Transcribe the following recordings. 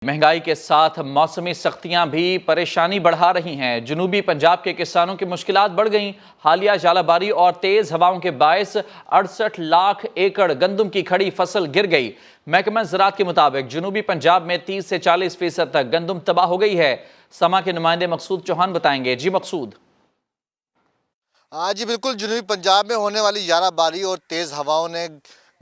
महंगाई के साथ मौसमी सख्तियां भी परेशानी बढ़ा रही हैं। जनूबी पंजाब के किसानों की मुश्किलात बढ़ गईं। हालिया जालाबारी और तेज हवाओं के बायस 68 लाख एकड़ गंदम की खड़ी फसल गिर गई। महकमा ज़राअत के मुताबिक जनूबी पंजाब में 30 से 40% तक गंदम तबाह हो गई है। समा के नुमाइंदे मकसूद चौहान बताएंगे। जी मकसूद। हाँ जी बिल्कुल, जनूबी पंजाब में होने वाली याराबारी और तेज़ हवाओं ने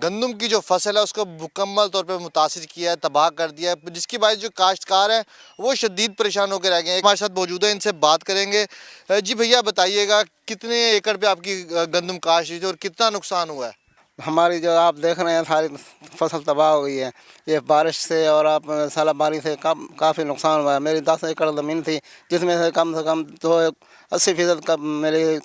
गंदम की जो फसल है उसको मुकम्मल तौर पे मुतासिर किया है, तबाह कर दिया है, जिसकी वजह जो काश्तकार हैं वो शदीद परेशान होकर रह गए हैं। हमारे साथ मौजूद है, इनसे बात करेंगे। जी भैया बताइएगा, कितने एकड़ पे आपकी गंदम काश्त हुई थी और कितना नुकसान हुआ है? हमारी जो आप देख रहे हैं सारी फसल तबाह हो गई है ये बारिश से, और आप सालाबारी से काफ़ी नुकसान हुआ है। मेरी 10 एकड़ ज़मीन थी जिसमें से कम तो 80% का मेरी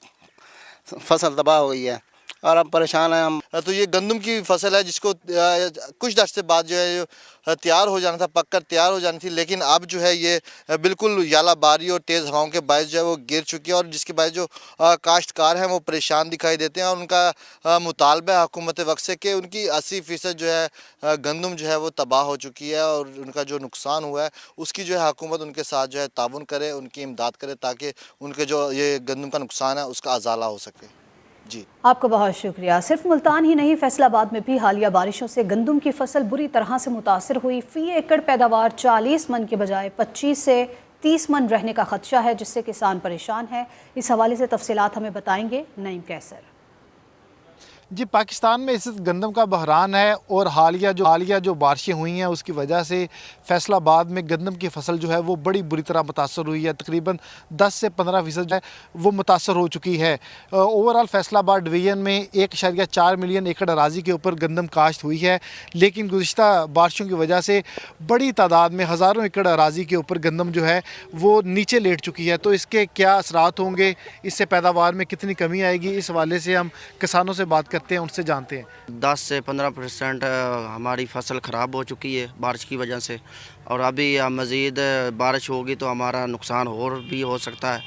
फसल तबाह हो गई है और अब परेशान हैं हम। तो ये गंदम की फसल है जिसको कुछ दर्श से बाद जो है तैयार हो जाना था, पककर तैयार हो जानी थी, लेकिन अब जो है ये बिल्कुल यालाबारी और तेज़ हवाओं के बायस जो है वो गिर चुकी है और जिसके बायस जो काश्तकार हैं वो परेशान दिखाई देते हैं और उनका मुतालबा है हुकूमत वक्त से कि उनकी 80% जो है गंदम जो है वो तबाह हो चुकी है और उनका जो नुकसान हुआ है उसकी जो है हुकूमत उनके साथ जो है ताउन करे, उनकी इमदाद करे ताकि उनके जो ये गंदम का नुकसान है उसका अजाला हो सके। जी आपका बहुत शुक्रिया। सिर्फ मुल्तान ही नहीं, फैसलाबाद में भी हालिया बारिशों से गंदम की फसल बुरी तरह से मुतासर हुई। फी एकड़ पैदावार 40 मन के बजाय 25 से 30 मन रहने का खदशा है, जिससे किसान परेशान है। इस हवाले से तफसीलात हमें बताएंगे नईम कैसर। जी, पाकिस्तान में इस गंदम का बहरान है और हालिया जो बारिशें हुई हैं उसकी वजह से फैसलाबाद में गंदम की फसल जो है वो बड़ी बुरी तरह मुतासर हुई है। तकरीबन 10 से 15% जो है वो मुतासर हो चुकी है। ओवरऑल फैसलाबाद डिवीज़न में 1.4 मिलियन एकड़ अराजी के ऊपर गंदम काश्त हुई है, लेकिन गुज़िश्ता बारिशों की वजह से बड़ी तादाद में हज़ारों एकड़ अराजी के ऊपर गंदम जो है वो नीचे लेट चुकी है। तो इसके क्या असरात होंगे, इससे पैदावार में कितनी कमी आएगी, इस हवाले से हम किसानों से बात करते हैं, उनसे जानते हैं। 10 से 15% हमारी फसल ख़राब हो चुकी है बारिश की वजह से, और अभी मज़ीद बारिश होगी तो हमारा नुकसान और भी हो सकता है।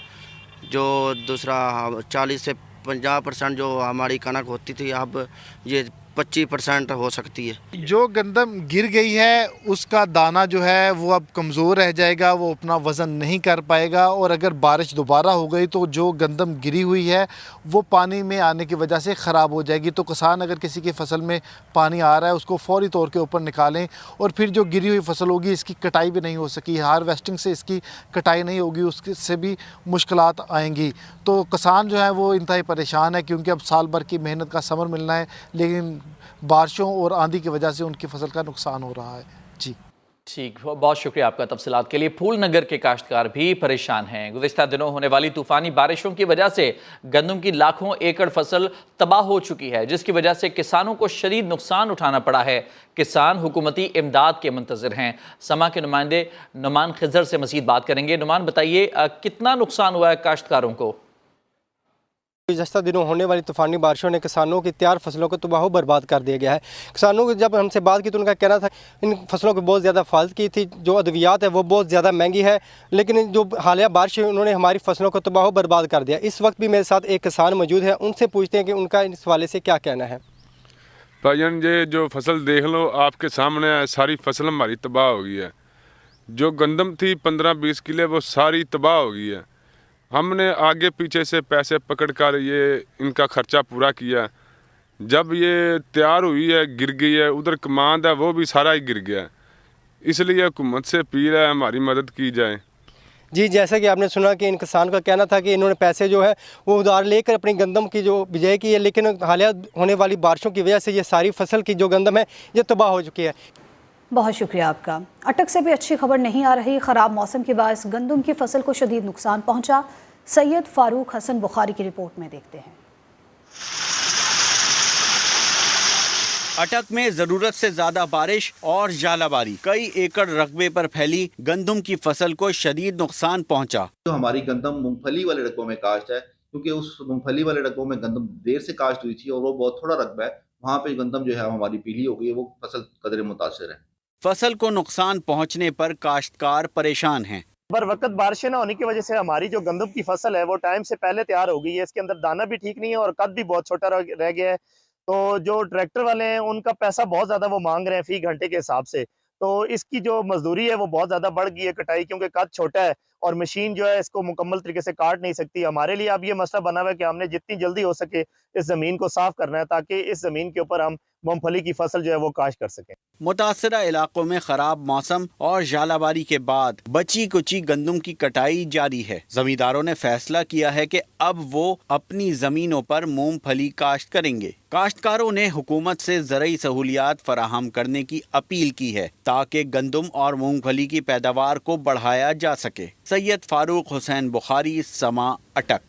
जो दूसरा 40 से 50% जो हमारी कनक होती थी अब ये 25% हो सकती है। जो गंदम गिर गई है उसका दाना जो है वो अब कमज़ोर रह जाएगा, वो अपना वज़न नहीं कर पाएगा, और अगर बारिश दोबारा हो गई तो जो गंदम गिरी हुई है वो पानी में आने की वजह से ख़राब हो जाएगी। तो किसान अगर किसी की फसल में पानी आ रहा है उसको फ़ौरी तौर के ऊपर निकालें, और फिर जो गिरी हुई फसल होगी इसकी कटाई भी नहीं हो सकी, हार्वेस्टिंग से इसकी कटाई नहीं होगी, उससे भी मुश्किलात आएंगी। तो किसान जो है वो इंतहाई परेशान है क्योंकि अब साल भर की मेहनत का समर मिलना है, लेकिन बारिशों और आंधी की वजह से उनकी फसल का नुकसान हो रहा है। जी ठीक, बहुत शुक्रिया आपका तफसीलात के लिए। फूलनगर के काश्तकार भी परेशान हैं। गुज़िश्ता दिनों होने वाली तूफ़ानी बारिशों की वजह से गंदम की लाखों एकड़ फसल तबाह हो चुकी है, जिसकी वजह से किसानों को शदीद नुकसान उठाना पड़ा है। किसान हुकूमती इमदाद के मुंतज़िर हैं। समा के नुमाइंदे नुमान खिज़र से मज़ीद बात करेंगे। नुमान बताइए, कितना नुकसान हुआ है काश्तकारों को? गुज़श्ता दिनों होने वाली तूफ़ानी बारिशों ने किसानों की तैयार फसलों को तबाह बर्बाद कर दिया गया है। किसानों को जब हमसे बात की तो उनका कहना था इन फसलों को बहुत ज़्यादा फालत की थी, जो अद्वियात है वो बहुत ज़्यादा महंगी है, लेकिन जो हालिया बारिश है उन्होंने हमारी फसलों को तबाह बर्बाद कर दिया। इस वक्त भी मेरे साथ एक किसान मौजूद है, उनसे पूछते हैं कि उनका इस हवाले से क्या कहना है। भाईजान, ये जो फसल देख लो आपके सामने है, सारी फसल हमारी तबाह हो गई है। जो गंदम थी 15-20 किले वो सारी तबाह हो गई है। हमने आगे पीछे से पैसे पकड़कर ये इनका खर्चा पूरा किया। जब ये तैयार हुई है गिर गई है, उधर कमांड है वो भी सारा ही गिर गया है। इसलिए हुकूमत से अपील है हमारी मदद की जाए। जी, जैसा कि आपने सुना कि इन किसान का कहना था कि इन्होंने पैसे जो है वो उधार लेकर अपनी गंदम की जो बिजाई की है, लेकिन हालिया होने वाली बारिशों की वजह से ये सारी फसल की जो गंदम है ये तबाह हो चुकी है। बहुत शुक्रिया आपका। अटक से भी अच्छी खबर नहीं आ रही। ख़राब मौसम के बायस गंदम की फसल को शदीद नुकसान पहुंचा। सैयद फारूक हसन बुखारी की रिपोर्ट में देखते हैं। अटक में जरूरत से ज्यादा बारिश और जालाबारी कई एकड़ रकबे पर फैली गंदम की फसल को शदीद नुकसान पहुंचा। जो हमारी गंदम मूंगफली वाले रकबों में काश्त है, क्योंकि उस मूंगफली वाले रकबों में गंदम देर से काश्त हुई थी और वो बहुत थोड़ा रकबा है, वहाँ पे गंदम जो है हमारी पीली हो गई है, वो फसल कदरे मुतासिर है। फसल को नुकसान पहुंचने पर काश्तकार परेशान हैं। बर वक्त बारिशें ना होने की वजह से हमारी जो गंदम की फसल है वो टाइम से पहले तैयार हो गई है। इसके अंदर दाना भी ठीक नहीं है और कद भी बहुत छोटा रह गया है। तो जो ट्रैक्टर वाले हैं उनका पैसा बहुत ज़्यादा वो मांग रहे हैं फी घंटे के हिसाब से। तो इसकी जो मजदूरी है वो बहुत ज़्यादा बढ़ गई है कटाई, क्योंकि कद छोटा है और मशीन जो है इसको मुकम्मल तरीके से काट नहीं सकती। हमारे लिए अब ये मसला बना हुआ है कि हमने जितनी जल्दी हो सके इस ज़मीन को साफ़ करना है ताकि इस ज़मीन के ऊपर हम मूंगफली की फसल जो है वो काश्त कर सकें। मुतासरा इलाकों में खराब मौसम और जालाबारी के बाद बची कुची गंदम की कटाई जारी है। जमींदारों ने फैसला किया है कि अब वो अपनी जमीनों पर मूंगफली काश्त करेंगे। काश्तकारों ने हुकूमत से ज़रूरी सहूलियात फराहम करने की अपील की है ताकि गंदम और मूंगफली की पैदावार को बढ़ाया जा सके। सैयद फारूक हुसैन बुखारी, समा, अटक।